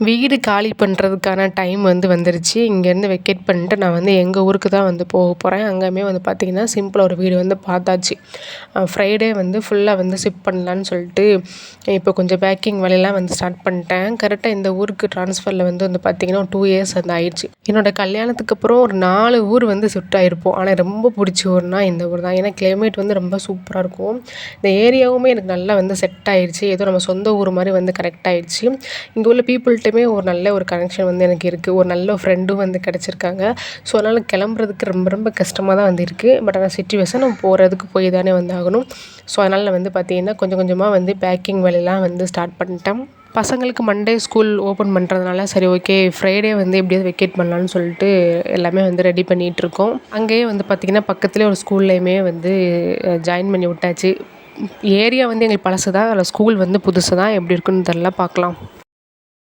வீடு காலி பண்ணுறதுக்கான டைம் வந்துருச்சு. இங்கேருந்து வெக்கேட் பண்ணிட்டு நான் எங்கள் ஊருக்கு தான் போக போகிறேன். அங்கேயுமே பார்த்திங்கன்னா சிம்பிளாக ஒரு வீடு பார்த்தாச்சு. ஃப்ரைடே ஃபுல்லாக ஷிஃப்ட் பண்ணலான்னு சொல்லிட்டு இப்போ கொஞ்சம் பேக்கிங் வேலையெல்லாம் ஸ்டார்ட் பண்ணிட்டேன். கரெக்டாக இந்த ஊருக்கு ட்ரான்ஸ்ஃபரில் பார்த்திங்கன்னா ஒரு 2 இயர்ஸ் ஆயிடுச்சு. என்னோடய கல்யாணத்துக்கு அப்புறம் ஒரு 4 ஊர் ஷிஃப்ட் ஆகிருப்போம். ஆனால் ரொம்ப பிடிச்ச ஊர்னா இந்த ஊர் தான். ஏன்னா கிளைமேட் ரொம்ப சூப்பராக இருக்கும். இந்த ஏரியாவுமே எனக்கு நல்லா செட் ஆகிடுச்சு. ஏதோ நம்ம சொந்த ஊர் மாதிரி கரெக்ட் ஆகிடுச்சு. இங்கே உள்ள பீப்புள்கிட்டயுமே ஒரு நல்ல ஒரு கனெக்ஷன் எனக்கு இருக்குது. ஒரு நல்ல ஃப்ரெண்டும் கிடச்சிருக்காங்க. ஸோ அதனால் கிளம்புறதுக்கு ரொம்ப ரொம்ப கஷ்டமாக தான் இருக்குது. பட் ஆனால் சிச்சுவேஷன் நம்ம போகிறதுக்கு போய் தானே ஆகணும். ஸோ அதனால் நான் பார்த்திங்கன்னா கொஞ்சம் கொஞ்சமாக பேக்கிங் வேலையெல்லாம் ஸ்டார்ட் பண்ணிட்டேன். பசங்களுக்கு மண்டே ஸ்கூல் ஓப்பன் பண்ணுறதுனால சரி ஓகே ஃப்ரைடே எப்படியாவது வெக்கேட் பண்ணலான்னு சொல்லிட்டு எல்லாமே ரெடி பண்ணிகிட்ருக்கோம். அங்கேயே பார்த்திங்கன்னா பக்கத்துலேயே ஒரு ஸ்கூல்லையுமே ஜாயின் பண்ணி விட்டாச்சு. ஏரியா எங்களுக்கு பழசு தான். அதில் ஸ்கூல் புதுசு தான். எப்படி இருக்குன்னு தெரியல, பார்க்கலாம்.